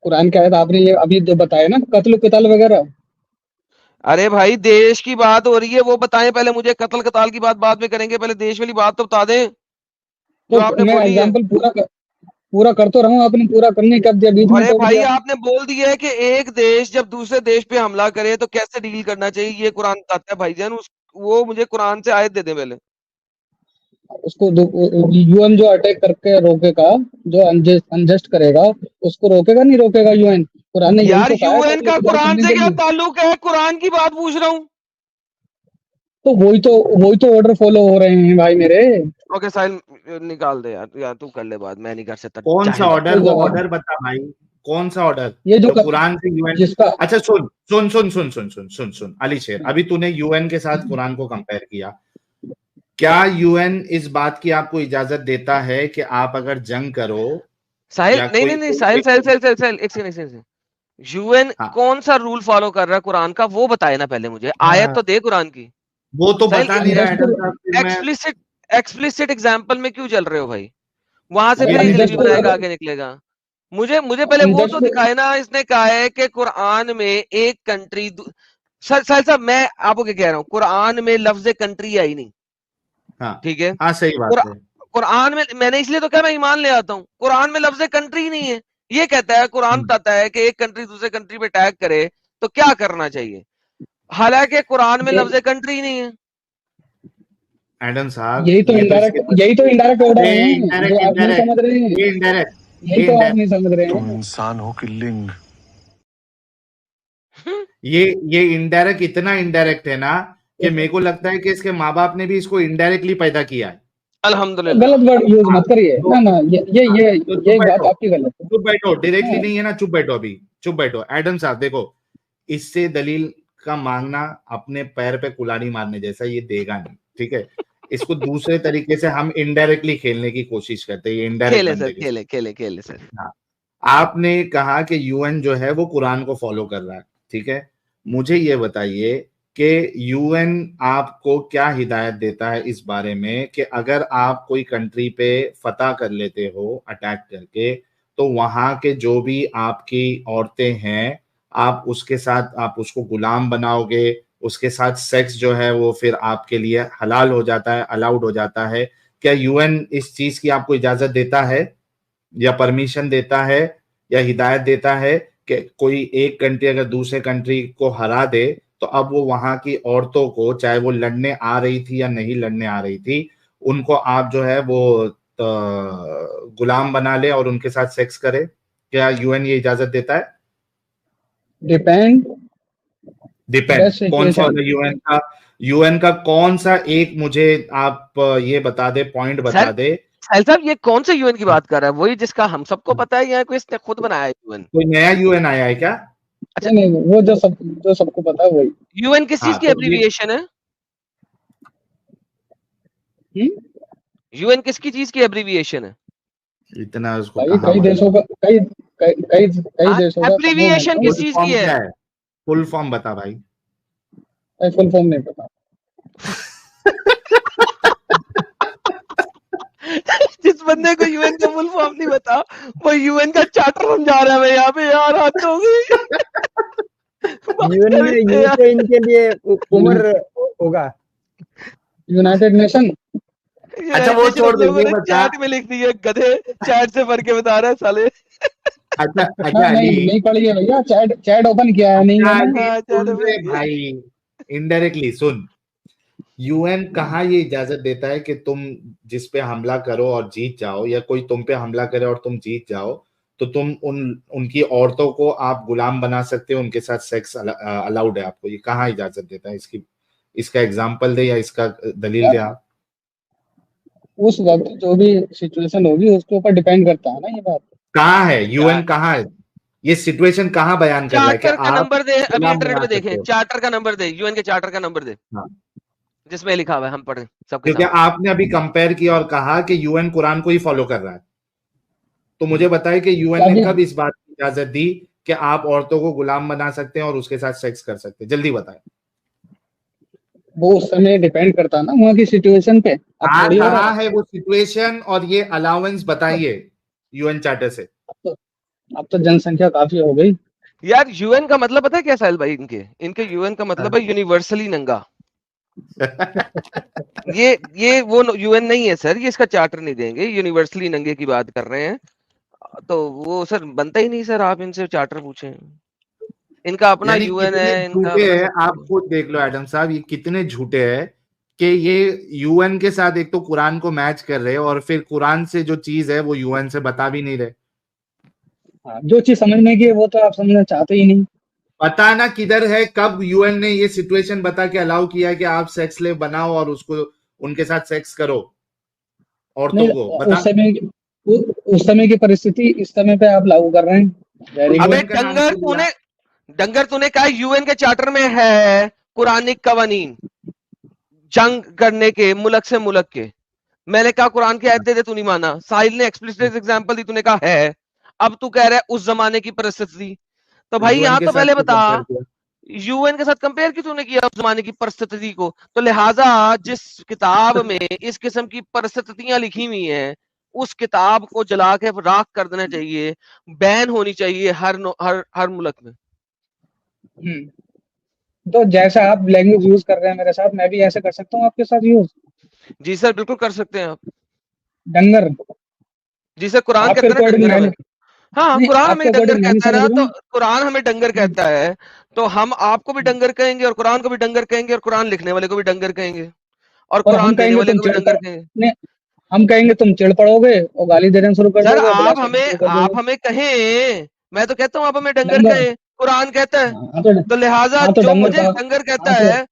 Speaker 1: कुरान की आयत आपने ये अभी जो बताया ना, कत्ल किताल वगैरह।
Speaker 2: अरे भाई देश की बात हो रही है, वो बताएं पहले मुझे, कत्ल कताल की बात बाद में करेंगे, पहले देश वाली बात तो बता दें जो
Speaker 1: तो
Speaker 2: आपने
Speaker 1: मैं
Speaker 2: बोली है।
Speaker 1: एग्जांपल पूरा कर तो रहा हूँ। आपने पूरा करने कब दिया, बीच में
Speaker 2: अरे
Speaker 1: टोक
Speaker 2: भाई
Speaker 1: दिया।
Speaker 2: आपने बोल दिया है कि एक देश जब दूसरे देश पे हमला करे तो कैसे डील करना चाहिए, ये कुरान बताता है भाईजान। वो मुझे कुरान से आयत दे दे पहले।
Speaker 1: उसको यूएन जो अटैक करके रोकेगा, जो अनजस्ट करेगा, उसको रोकेगा नहीं रोकेगा यूएन? कुरान ने यही
Speaker 2: यार
Speaker 1: तो कहा है
Speaker 2: यूएन
Speaker 1: कत्ल
Speaker 2: का
Speaker 1: किताल
Speaker 2: कुरान
Speaker 1: करने
Speaker 2: से
Speaker 1: के
Speaker 2: क्या
Speaker 1: लिए।
Speaker 2: ताल्लुक है, कुरान की बात पूछ रहा हूँ।
Speaker 1: तो वही तो ऑर्डर फॉलो हो रहे हैं भाई मेरे।
Speaker 2: ओके साहिल निकाल दे यार तू कर ले बात, मैं नहीं कर सकता,
Speaker 3: कौन सा
Speaker 2: जाहिल है।
Speaker 3: ऑर्डर?
Speaker 1: कोई
Speaker 3: वो
Speaker 1: जवाब
Speaker 3: ऑर्डर बता भाई, कौन सा ऑर्डर
Speaker 1: ये जो
Speaker 3: जो कुरान से यूएन?
Speaker 1: जिसका
Speaker 3: अच्छा सुन सुन सुन सुन सुन सुन सुन सुन अली शेर, अभी तूने यूएन के साथ कुरान को कंपेयर किया। क्या यूएन इस बात की आपको इजाजत देता है कि आप अगर जंग करो
Speaker 2: साहिल
Speaker 3: या
Speaker 2: नहीं साहिल एक सेकंड। यूएन
Speaker 3: हाँ
Speaker 2: कौन सा रूल फॉलो कर रहा है कुरान का, वो बताए ना पहले मुझे, आयत
Speaker 4: हाँ
Speaker 2: तो दे कुरान की।
Speaker 3: वो तो
Speaker 2: साहिल
Speaker 3: बता नहीं रहा
Speaker 1: अनजस्ट
Speaker 3: एडम साहब, फिर मैं
Speaker 2: एक्सप्लिसिट एग्जाम्पल में क्यों चल रहे हो भाई? वहां से
Speaker 3: अभी
Speaker 2: फिर एक
Speaker 3: अभी
Speaker 2: जलेबी
Speaker 1: अनजस्ट
Speaker 2: बनाएगा,
Speaker 3: बोला।
Speaker 2: आगे निकलेगा। मुझे पहले वो तो
Speaker 1: अनजस्ट
Speaker 2: दिखाए ना, इसने कहा है कि कुरान में एक कंट्री सर साहिल साहब मैं आपको क्या कह रहा हूँ, कुरान में लफ्ज कंट्री आई नहीं,
Speaker 3: हाँ
Speaker 2: ठीक है?
Speaker 3: हाँ सही बात है।
Speaker 2: कुरान में मैंने इसलिए तो क्या मैं ईमान ले आता हूँ, कुरान में लफ्ज कंट्री नहीं है। ये कहता है, कुरान
Speaker 3: हम्म,
Speaker 2: बताता है कि एक कंट्री दूसरे कंट्री पे अटैक करे तो क्या करना चाहिए, हालांकि कुरान में
Speaker 1: ये
Speaker 2: लफ्ज कंट्री नहीं है।
Speaker 3: एडम साहब ये तो इसके
Speaker 1: यही तो इनडायरेक्ट ऑर्डर है जो
Speaker 3: इनडायरेक्ट
Speaker 1: आप नहीं समझ रहे हैं।
Speaker 3: ये इनडायरेक्ट
Speaker 1: यही
Speaker 3: ये
Speaker 1: तो आप
Speaker 3: इनडायरेक्ट
Speaker 1: नहीं समझ रहे
Speaker 8: तुम
Speaker 1: हैं।
Speaker 8: इंसान हो कि लिंग?
Speaker 3: ये इनडायरेक्ट इतना इनडायरेक्ट है ना कि मेरे को लगता है कि इसके माँ बाप ने भी इसको इनडायरेक्टली पैदा किया है।
Speaker 2: अल्हम्दुलिल्लाह।
Speaker 1: गलत वर्ड यूज
Speaker 3: हाँ,
Speaker 1: मत करिए
Speaker 3: तो
Speaker 1: ना ना।
Speaker 3: तो
Speaker 1: ये बात आपकी गलत है।
Speaker 3: चुप बैठो, डायरेक्टली
Speaker 1: हाँ,
Speaker 3: नहीं है ना, चुप बैठो, अभी चुप बैठो। एडम साहब देखो, इससे दलील का मांगना अपने पैर पे कुल्हाड़ी मारने जैसा, ये देगा नहीं, ठीक है? इसको दूसरे तरीके से हम इनडायरेक्टली खेलने की कोशिश करते हैं, ये इनडायरेक्ट
Speaker 2: खेले सर,
Speaker 3: बंदे के साथ।
Speaker 2: खेले सर।
Speaker 3: हाँ, आपने कहा कि यूएन जो है वो कुरान को फॉलो कर रहा है, ठीक है? मुझे ये बताइए कि यूएन आपको क्या हिदायत देता है इस बारे में कि अगर आप कोई कंट्री पे फतह कर लेते हो अटैक करके, तो वहां के जो भी आपकी औरतें हैं, आप उसके साथ आप उसको गुलाम बनाओगे, उसके साथ सेक्स जो है वो फिर आपके लिए हलाल हो जाता है, अलाउड हो जाता है। क्या यूएन इस चीज की आपको इजाजत देता है या परमिशन देता है या हिदायत देता है कि कोई एक कंट्री अगर दूसरे कंट्री को हरा दे तो अब वो वहां की औरतों को, चाहे वो लड़ने आ रही थी या नहीं लड़ने आ रही थी, उनको आप जो है वो गुलाम बना ले और उनके साथ सेक्स करे? क्या यूएन ये इजाजत देता है?
Speaker 1: डिपेंड
Speaker 3: कौन सा यूएन का कौन सा एक मुझे आप ये बता दे, पॉइंट बता दे।
Speaker 2: साहिल साहब ये कौन से यूएन की बात कर रहा है? वही जिसका हम सबको पता है या कोई इसने खुद बनाया है यूएन?
Speaker 3: कोई नया यूएन आया है क्या?
Speaker 1: अच्छा नहीं, वो जो सबको पता है वही।
Speaker 2: यूएन किस चीज की एब्रीविएशन है? यूएन किसकी चीज की एब्रीविएशन है?
Speaker 3: इतना उसको
Speaker 1: कई देशों का कई देशों का
Speaker 2: एब्रीविएशन किस चीज की है?
Speaker 3: फुल फॉर्म बता भाई।
Speaker 1: फुल फॉर्म नहीं पता।
Speaker 2: जिस बंदे को यूएन का फुल फॉर्म नहीं पता वो यूएन का चार्टर समझा रहा है यहाँ पे। यार हद हो गई।
Speaker 4: यूएन में यूके इनके लिए उम्र होगा
Speaker 1: यूनाइटेड नेशन।
Speaker 3: अच्छा वो छोड़ दो, ये बता।
Speaker 2: चैट में लिख दिए गधे, चैट से पढ़ के बता रहा है साले।
Speaker 3: अच्छा
Speaker 1: नहीं पढ़ी है भैया, चैट ओपन किया है नहीं
Speaker 3: है भाई। इनडायरेक्टली सुन, यूएन कहाँ ये इजाजत देता है कि तुम जिस पे हमला करो और जीत जाओ, या कोई तुम पे हमला करे और तुम जीत जाओ, तो तुम उनकी औरतों को आप गुलाम बना सकते हो, उनके साथ सेक्स अलाउड है आपको? ये कहाँ इजाजत देता है? इसका एग्जाम्पल दे या इसका दलील दे आप।
Speaker 1: उस वक्त जो भी सिचुएशन होगी उसके ऊपर डिपेंड करता है ना ये बात।
Speaker 3: कहाँ है यूएन, कहाँ है ये सिचुएशन, कहाँ बयान कर रहा है?
Speaker 2: चार्टर का नंबर दे, अभी इंटरनेट में देखें, चार्टर का नंबर दे, यूएन के चार्टर का नंबर दे। हाँ। जिसमें लिखा हुआ है, हम पढ़े सबके।
Speaker 3: क्योंकि आपने अभी कंपेयर किया और कहा कि यूएन कुरान को ही फॉलो कर रहा है, तो मुझे बताइए कि यूएन ने कब इस बात की इजाजत दी कि आप औरतों को गुलाम बना सकते हैं और उसके साथ सेक्स कर सकते हैं? जल्दी बताएं। वो
Speaker 1: उस समय डिपेंड करता है ना वहाँ की सिचुएशन पे।
Speaker 3: कहाँ है वो सिचुएशन, और ये अलाउंस बताइए यूएन चार्टर से।
Speaker 1: अब तो जनसंख्या काफी हो गई
Speaker 2: यार। यूएन का मतलब पता है क्या साहिल भाई? इनके यूएन का मतलब है यूनिवर्सली नंगा। ये वो यूएन नहीं है सर, ये इसका चार्टर नहीं देंगे। यूनिवर्सली नंगे की बात कर रहे हैं तो वो सर बनता ही नहीं सर। आप इनसे चार्टर पूछें, इनका अपना यूएन है, इनका
Speaker 3: है। आप खुद देख लो एडम साहब, ये कितने झूठे हैं कि ये यूएन के साथ एक तो कुरान को मैच कर रहे हैं और फिर कुरान से जो चीज है वो यूएन से बता भी नहीं रहे।
Speaker 1: जो चीज समझने की है वो तो आप समझना चाहते ही नहीं।
Speaker 3: बताना किधर है, कब यूएन ने ये सिचुएशन बता के अलाउ किया कि आप सेक्स स्लेव बनाओ और उसको उनके साथ सेक्स करो औरतों को? बता।
Speaker 1: उस समय की परिस्थिति इस समय पे आप लागू कर रहे हैं।
Speaker 2: अबे डंगर तूने कहा यूएन के चार्टर में है कुरानिक कवानीन जंग करने के, मुल्क से मुल्क के। मैंने कहा कुरान की आयत दे, तू नहीं माना। साहिल ने एक्सप्लिसिट एग्जांपल दी, तूने कहा है। अब तू कह रहा है उस जमाने की परिस्थिति। तो भाई यहाँ तो पहले बता, यूएन के साथ कंपेयर क्यों तूने किया उस जमाने की परिस्थिति को? तो लिहाजा जिस किताब में इस किस्म की परिस्थितियां लिखी हुई हैं उस किताब को जला के राख कर देना चाहिए, बैन होनी चाहिए हर मुल्क में।
Speaker 1: तो जैसा आप लैंग्वेज यूज कर रहे हैं मेरे साथ, मैं भी ऐसे कर सकता हूँ आपके साथ यूज?
Speaker 2: जी सर बिल्कुल कर सकते हैं आप।
Speaker 1: डंगर?
Speaker 2: जी सर कुरान के अंदर हाँ कुरान हमें डंगर कहता है ना, तो कुरान हमें डंगर कहता है तो हम आपको भी डंगर कहेंगे और कुरान को भी डंगर कहेंगे और कुरान लिखने वाले को भी डंगर कहेंगे और कुरान देने वाले को भी डंगर कहेंगे।
Speaker 1: हम कहेंगे तुम चिढ़ पड़ोगे और गाली देना शुरू कर दोगे।
Speaker 2: आप हमें कहें, मैं तो कहता हूँ आप हमें डंगर कहें, कुरान कहता है। तो लिहाजा जो मुझे डंगर कहता है,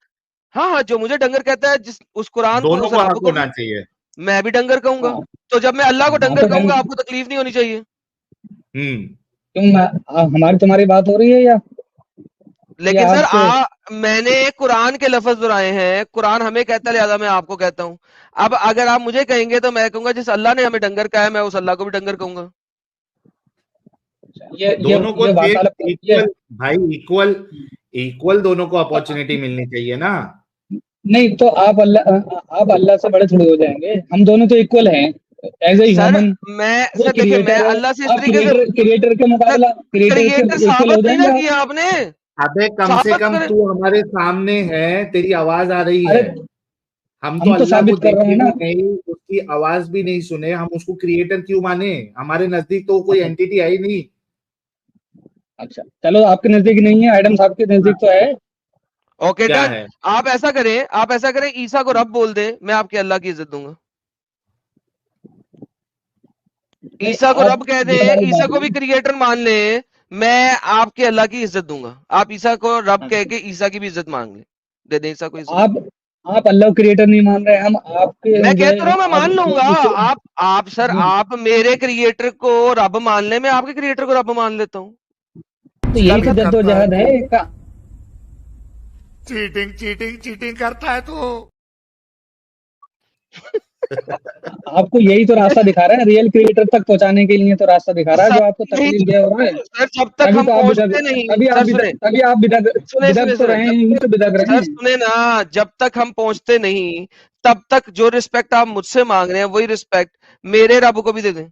Speaker 2: हाँ जो मुझे डंगर कहता है जिस उस कुरान को
Speaker 3: होना चाहिए,
Speaker 2: मैं भी डंगर कहूंगा। तो जब मैं अल्लाह को डंगर कहूंगा आपको तकलीफ नहीं होनी चाहिए।
Speaker 1: हमारी तुम्हारी बात हो रही है या?
Speaker 2: लेकिन सर मैंने कुरान के लफ्ज दोहराए हैं, कुरान हमें कहता है लिहाजा मैं आपको कहता हूं। अब अगर आप मुझे कहेंगे तो मैं कहूंगा जिस अल्लाह ने हमें डंगर कहा है मैं उस अल्लाह को भी डंगर कहूंगा।
Speaker 3: दोनों को इक्वल भाई, इक्वल दोनों को अपॉर्चुनिटी मिलनी चाहिए ना।
Speaker 1: नहीं तो आप अल्लाह से बड़े थोड़े हो जाएंगे, हम दोनों तो इक्वल हैं एज ए
Speaker 2: सर
Speaker 1: ह्यूमन।
Speaker 2: मैं
Speaker 1: वो
Speaker 2: सर देखिए मैं
Speaker 1: क्रिएटर है,
Speaker 2: अल्लाह से इस
Speaker 1: आप
Speaker 2: तरीके से
Speaker 1: क्रिएटर के मुकाबला क्रिएटर
Speaker 2: क्रिएटर
Speaker 1: के इक्वल हो
Speaker 2: साबित नहीं ना
Speaker 1: जाएंगे आप।
Speaker 2: किया आपने।
Speaker 3: अबे कम से
Speaker 2: साबित
Speaker 3: कम
Speaker 2: करें।
Speaker 3: तू हमारे सामने है, तेरी आवाज आ रही
Speaker 1: अरे
Speaker 3: है। हम तो
Speaker 1: हम तो
Speaker 3: अल्लाह को
Speaker 1: साबित कर रहे
Speaker 3: देखे
Speaker 1: हैं
Speaker 3: भी
Speaker 1: ना।
Speaker 3: नहीं, उसकी आवाज भी नहीं सुने, हम उसको क्रिएटर क्यों माने? हमारे नजदीक तो कोई एंटिटी आई नहीं।
Speaker 1: अच्छा चलो, आपके नजदीक नहीं है, एडम साहब के नजदीक तो है।
Speaker 2: ओके
Speaker 3: क्या
Speaker 2: डन।
Speaker 3: है?
Speaker 2: आप ऐसा करें ईसा को रब बोल दे, मैं आपके अल्लाह की इज्जत दूंगा।
Speaker 1: नहीं,
Speaker 2: ईसा को
Speaker 1: आप
Speaker 2: रब कह दे,
Speaker 1: ये वाली
Speaker 2: ईसा
Speaker 1: बात
Speaker 2: को भी क्रिएटर मान ले, मैं आपके अल्लाह की इज्जत दूंगा। आप ईसा को रब कह के ईसा की भी इज्जत मांग ले, दे दे ईसा को इज्जत।
Speaker 1: आप अल्लाह क्रिएटर नहीं मान रहे, हम आपके
Speaker 2: मैं
Speaker 1: जो
Speaker 2: कहता
Speaker 1: है
Speaker 2: हूँ मैं मान लूंगा। आप सर
Speaker 1: नहीं,
Speaker 2: आप मेरे क्रिएटर को रब मान ले, मैं आपके क्रिएटर को रब मान लेता हूँ।
Speaker 1: तो यही तो जद्दोजहद है का।
Speaker 8: चीटिंग करता है तू।
Speaker 1: आपको यही तो रास्ता दिखा रहा है, रियल क्रिएटर तक पहुंचाने के लिए तो रास्ता दिखा रहा है, जो आपको तकलीफ दे हो रहा है।
Speaker 2: सर जब तक
Speaker 1: तभी
Speaker 2: हम
Speaker 1: तो आप
Speaker 2: पहुंचते नहीं, सर सुने
Speaker 1: तभी आप बिदक तो रहे हैं, यही तो बिदक रहे
Speaker 2: सर
Speaker 1: हैं।
Speaker 2: सुने ना, जब तक हम पहुंचते नहीं तब तक जो रिस्पेक्ट आप मुझसे मांग रहे हैं वही रिस्पेक्ट मेरे रब को भी दे दें।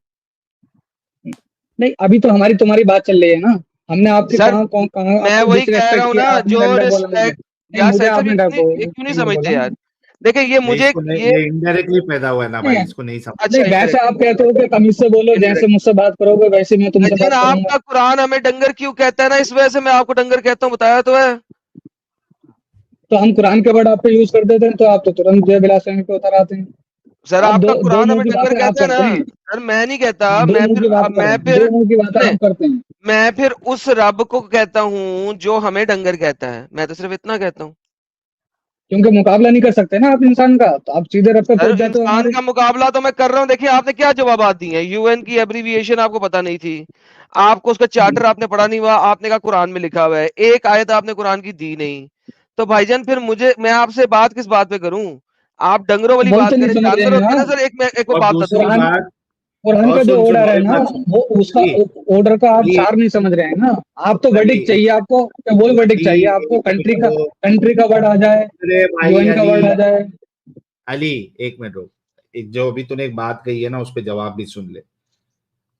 Speaker 1: नहीं, अभी तो हमारी तुम्हारी बात चल रही है ना, हमने आपके
Speaker 2: सर
Speaker 1: कहाँ
Speaker 2: मैं
Speaker 1: आपको
Speaker 2: वही कह रहा
Speaker 1: डिसरेस्पेक्ट
Speaker 2: हूँ
Speaker 1: किया,
Speaker 2: ना,
Speaker 1: आपने
Speaker 2: जो
Speaker 1: गंदा बोला मुझे।
Speaker 2: रिस्पेक्ट
Speaker 1: नहीं,
Speaker 2: यार
Speaker 1: मुझे
Speaker 2: सर
Speaker 1: आपने
Speaker 2: ये क्यों नहीं समझते
Speaker 1: बोला।
Speaker 2: यार। देखिए ये मुझे
Speaker 3: ये इनडायरेक्टली पैदा हुआ है ना भाई,
Speaker 1: नहीं,
Speaker 3: इसको नहीं समझ।
Speaker 2: अच्छा
Speaker 1: नहीं वैसे
Speaker 2: indirect-
Speaker 1: आप कहते हो कि तमीज से बोलो, जैसे
Speaker 2: indirect।
Speaker 1: मुझसे बात करोगे वैसे मैं तुमसे
Speaker 2: लेकिन
Speaker 1: बात करूंगा।
Speaker 2: आपका कुरान हमें डंगर क्यों कहता है ना, इस वजह से मैं आपको डंगर कहता हूँ, बताया तो है।
Speaker 1: तो हम कुरान के वर्ड आप पे यूज कर देते हैं तो आप तो तुरंत जय बिलासमी पे उतर आते हैं।
Speaker 2: सर
Speaker 1: आप
Speaker 2: आपका
Speaker 1: दो
Speaker 2: कुरान
Speaker 1: मुंह
Speaker 2: हमें
Speaker 1: की
Speaker 2: डंगर
Speaker 1: बातें आप
Speaker 2: कहता है
Speaker 1: करते
Speaker 2: ना।
Speaker 1: हैं,
Speaker 2: सर मैं नहीं कहता,
Speaker 1: दो मुंह की बात
Speaker 2: मैं
Speaker 1: करते हैं,
Speaker 2: फिर
Speaker 1: दो मुंह की बातें
Speaker 2: सुने,
Speaker 1: आप करते हैं।
Speaker 2: मैं फिर उस रब को कहता हूँ जो हमें डंगर कहता है, मैं तो सिर्फ इतना कहता हूँ।
Speaker 1: क्योंकि मुकाबला नहीं कर सकते ना आप इंसान का, तो आप सीधे रब पे
Speaker 2: सर
Speaker 1: पहुंच जाते हो
Speaker 2: इंसान
Speaker 1: हमारे।
Speaker 2: का मुकाबला तो मैं कर रहा हूँ। देखिए आपने क्या जवाब दिए हैं, यूएन की एब्रीविएशन आपको पता नहीं थी, आपको उसका चार्टर आपने पढ़ा नहीं हुआ, आपने कहा कुरान में लिखा हुआ है, एक आयत आपने कुरान की दी नहीं। तो भाईजान फिर मैं आपसे बात किस बात पे करूं? आप डंगरों वाली
Speaker 1: वही
Speaker 2: बात
Speaker 1: तो नहीं
Speaker 2: करें,
Speaker 1: समझ रहे
Speaker 2: जानवर
Speaker 1: हैं
Speaker 2: होते हैं ना
Speaker 1: आप।
Speaker 2: सर। एक
Speaker 3: और
Speaker 2: बात
Speaker 3: दूसरी
Speaker 2: बताता हूँ।
Speaker 3: बात,
Speaker 1: कुरान
Speaker 3: और
Speaker 1: का जो
Speaker 3: सुन
Speaker 1: ऑर्डर है
Speaker 3: मेरी
Speaker 1: ना,
Speaker 3: बात सुन।
Speaker 1: वो उसका ऑर्डर का आप
Speaker 3: अली
Speaker 1: सार नहीं समझ रहे हैं ना। आप तो
Speaker 3: अली
Speaker 1: वर्डिक्ट चाहिए आपको, क्या वही वर्डिक्ट चाहिए आपको, कंट्री का वर्ड आ जाए,
Speaker 3: अरे भाई
Speaker 1: यूएन का वर्ड आ जाए।
Speaker 3: अली एक मिनट रुक। जो अभी तूने एक बात कही है ना, उस पर जवाब भी सुन ले।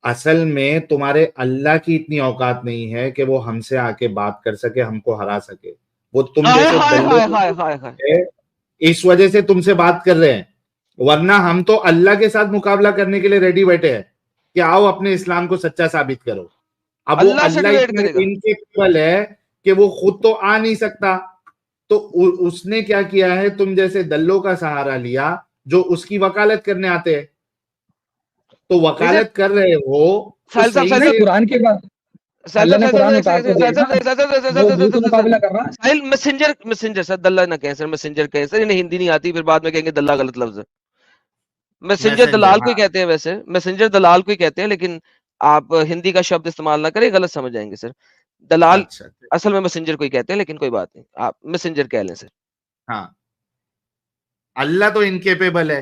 Speaker 3: असल में तुम्हारे अल्लाह की इतनी औकात नहीं है कि वो हमसे आके बात कर सके, हमको हरा सके। वो तुम
Speaker 2: हाय
Speaker 3: जैसे
Speaker 2: हाय
Speaker 3: दल्ले
Speaker 2: हाय हाय हाय।
Speaker 3: है, इस वजह से तुमसे बात कर रहे हैं, वरना हम तो अल्लाह के साथ मुकाबला करने के लिए रेडी बैठे हैं कि आओ अपने इस्लाम को सच्चा साबित करो। अब वो
Speaker 2: अल्लाह से
Speaker 3: अल्लाह
Speaker 2: डिबेट
Speaker 3: इतना
Speaker 2: करेगा।
Speaker 3: इनकेपेबल है कि वो खुद तो आ नहीं सकता, तो उसने क्या किया है, तुम जैसे दल्लों का सहारा लिया जो उसकी वकालत करने आते हैं। तो वकालत कर रहे हो तो
Speaker 2: साहिल साहब,
Speaker 3: सही
Speaker 1: नहीं,
Speaker 3: से।
Speaker 1: कुरान के बाद अल्लाह ने कुरान उतार तो दिया ना, वो तो मुकाबला कर रहा है।
Speaker 2: साहिल मैसेंजर सर, दल्ला ना कहें सर, मैसेंजर कहें सर, इन्हें हिंदी नहीं आती, फिर बाद में कहेंगे दल्ला गलत लफ्ज है। मैसेंजर दलाल को ही कहते हैं, वैसे मैसेंजर दलाल को ही कहते हैं, लेकिन आप हिंदी का शब्द इस्तेमाल ना करें, गलत समझ जाएंगे सर। दलाल
Speaker 3: अच्छा,
Speaker 2: असल में मैसेंजर को ही कहते हैं, लेकिन कोई बात नहीं, आप मैसेंजर कह लें सर।
Speaker 3: हाँ, अल्लाह तो इनकेपेबल है,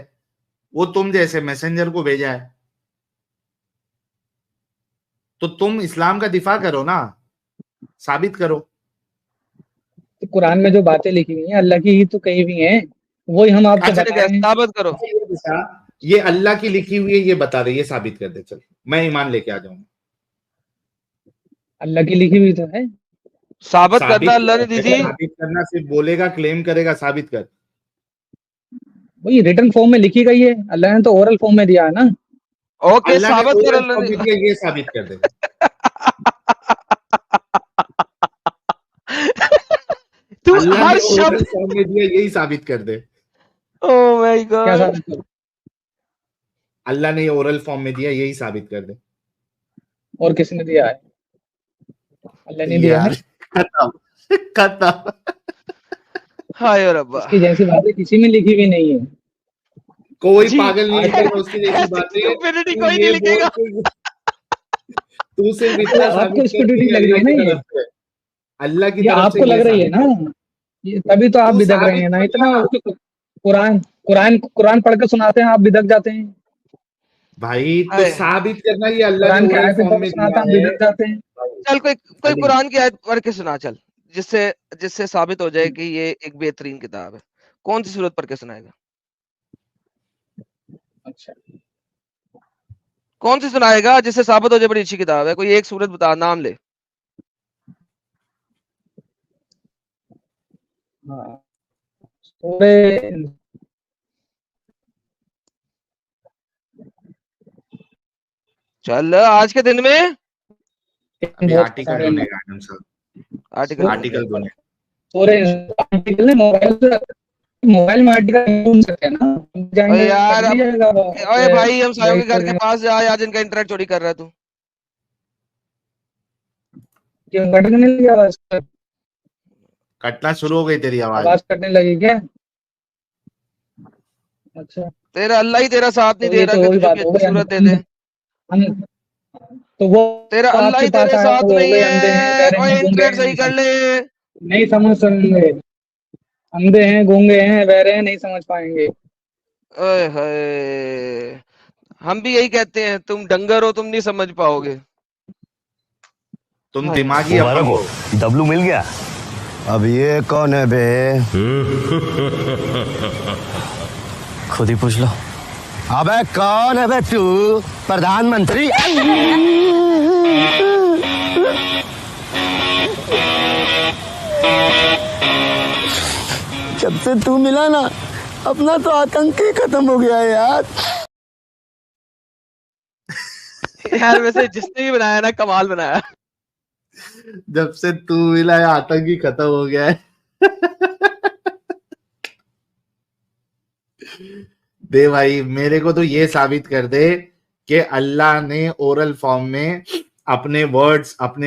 Speaker 3: वो तुम जैसे मैसेंजर को भेजा है, तो तुम इस्लाम का दिफा करो ना, साबित करो।
Speaker 1: तो कुरान में जो बातें लिखी हुई हैं अल्लाह की ही तो कही हुई हैं, वही हम आपको
Speaker 3: अच्छा,
Speaker 1: बता रहे हैं।
Speaker 2: साबित करो।
Speaker 3: ये अल्लाह की लिखी हुई है, ये बता रही है, साबित कर दे, चल मैं ईमान लेके आ जाऊंगा।
Speaker 1: अल्लाह की लिखी हुई तो है,
Speaker 2: साबित करना अल्लाह ने दी थी।
Speaker 3: साबित करना सिर्फ बोलेगा, क्लेम करेगा, साबित कर।
Speaker 1: वही रिटर्न फॉर्म में लिखी गई है, अल्लाह ने तो ओरल फॉर्म में दिया है ना।
Speaker 2: ओके
Speaker 3: अल्लाह ने
Speaker 2: साबित कर,
Speaker 3: ओरल
Speaker 2: अल्लाह
Speaker 3: फॉर्म में
Speaker 2: ने।
Speaker 3: दिया, ये साबित कर दे।
Speaker 2: तू
Speaker 3: अल्लाह
Speaker 2: हर
Speaker 3: ने ओरल
Speaker 2: शब्द,
Speaker 3: फॉर्म में दिया, यही साबित कर दे।
Speaker 2: ओह माय
Speaker 1: क्या
Speaker 2: गॉड।
Speaker 1: साबित करूं?
Speaker 3: अल्लाह ने ये ओरल फॉर्म में दिया, यही साबित कर दे।
Speaker 1: और किसने दिया है? अल्लाह ने दिया है।
Speaker 3: यार खत्म।
Speaker 2: हाय रब्बा।
Speaker 1: इसकी जैसी बातें किसी में लिखी हुई नहीं है।
Speaker 3: कोई
Speaker 2: जी,
Speaker 3: पागल नहीं
Speaker 1: आज
Speaker 3: लिखेगा उसकी जैसी
Speaker 2: ऐसी
Speaker 3: बातें।
Speaker 2: stupidity
Speaker 3: तू
Speaker 2: कोई नहीं
Speaker 3: ये
Speaker 2: लिखेगा।
Speaker 3: बोल, तू सिर्फ
Speaker 1: अरे
Speaker 3: इतना
Speaker 1: आपको
Speaker 3: साबित कर
Speaker 1: स्टूपिडिटी
Speaker 3: कि
Speaker 1: लग रही
Speaker 3: अल्लाह
Speaker 1: है ना
Speaker 3: की
Speaker 1: ये,
Speaker 3: तरफ से, अल्लाह की
Speaker 1: ये
Speaker 3: तरफ
Speaker 1: आपको
Speaker 3: से
Speaker 1: लग
Speaker 3: ये
Speaker 1: रही है
Speaker 3: साबित
Speaker 1: ना, ये तभी तो आप
Speaker 3: तू
Speaker 1: बिदक रहे
Speaker 3: साबित
Speaker 1: हैं ना।
Speaker 3: कर
Speaker 1: इतना
Speaker 3: ना।
Speaker 1: कुरान कुरान कुरान पढ़ के सुनाते हैं, आप बिदक जाते हैं।
Speaker 3: भाई तो साबित करना, ये अल्लाह ने
Speaker 1: कुरान की
Speaker 3: ओरल
Speaker 1: आयतें
Speaker 3: फॉर्म
Speaker 1: पढ़ के
Speaker 3: में
Speaker 1: सुनाते
Speaker 3: दिया
Speaker 1: हैं, आप
Speaker 3: है।
Speaker 1: बिदक जाते हैं।
Speaker 2: चल कोई
Speaker 3: अली,
Speaker 2: कुरान की आयत पढ़ के सुना, चल जिससे जिससे साबित हो जाए कि ये एक बेहतरीन किताब है, कौन सी सूरत पढ़ के सुनाएगा?
Speaker 1: अच्छा,
Speaker 2: कौन सी सुनाएगा जिससे साबित हो जाए बड़ी अच्छी किताब है? कोई एक सूरत बता, नाम ले।
Speaker 1: हाँ, सूरे
Speaker 2: चल आज के दिन में
Speaker 3: अभी
Speaker 1: बहुत
Speaker 3: आर्टिकल
Speaker 1: सारे
Speaker 3: ढूंढेगा आदम सर,
Speaker 2: आर्टिकल
Speaker 3: आर्टिकल ढूंढे।
Speaker 1: सूरे आर्टिकल ने मोबाइल में आर्टिकल ढूंढ सकते हैं ना,
Speaker 2: ओए
Speaker 1: जाएंगे
Speaker 2: यार,
Speaker 1: कर दिया जाएगा
Speaker 2: ओए भाई, हम सायों के घर के
Speaker 1: रजिस्टर
Speaker 2: पास जा, आज इनका इंटरनेट चोरी कर रहा है तू।
Speaker 1: क्यों कटने लगी आवाज?
Speaker 3: कटना शुरू हो गई तेरी आवाज।
Speaker 1: आवाज कटने लगी क्या? अच्छा,
Speaker 2: तेरा अल्लाह ही तेरा साथ नहीं
Speaker 1: तो
Speaker 2: दे
Speaker 1: ये
Speaker 2: रहा
Speaker 1: तो
Speaker 2: कि
Speaker 1: वही
Speaker 2: तुझे
Speaker 1: बात
Speaker 2: कोई
Speaker 1: हो
Speaker 2: अच्छी
Speaker 1: गई,
Speaker 2: सूरत दे दे।
Speaker 1: हम तो वो
Speaker 2: तेरा
Speaker 1: तो
Speaker 2: अल्लाह
Speaker 1: आपके
Speaker 2: ही
Speaker 1: पास
Speaker 2: तेरे
Speaker 1: आए
Speaker 2: साथ
Speaker 1: वो हो
Speaker 2: नहीं
Speaker 1: गए अंधे हैं,
Speaker 2: है।
Speaker 1: बहरे
Speaker 2: ओए
Speaker 1: हैं, गूंगे
Speaker 2: इंटरनेट
Speaker 1: हैं,
Speaker 2: सही कर ले।
Speaker 1: नहीं समझ पाएंगे। अंधे हैं, गूंगे हैं, बहरे हैं, नहीं समझ पाएंगे।
Speaker 2: ओए होए, हम भी यही कहते हैं, तुम डंगर हो, तुम नहीं समझ पाओगे।
Speaker 3: तुम दिमागी अपंग हो।
Speaker 9: डब्लू मिल गया। अब ये कौन है बे? खुद ही पूछ लो। अबे कौन है बे तू? प्रधानमंत्री? जब से तू मिला ना, अपना तो आतंक ही खत्म हो गया है यार।
Speaker 2: यार वैसे जिसने भी बनाया ना, कमाल बनाया।
Speaker 3: जब से तू मिला है आतंक ही खत्म हो गया है। दे भाई, मेरे को तो ये साबित कर दे कि अल्लाह ने ओरल फॉर्म में अपने वर्ड्स, अपने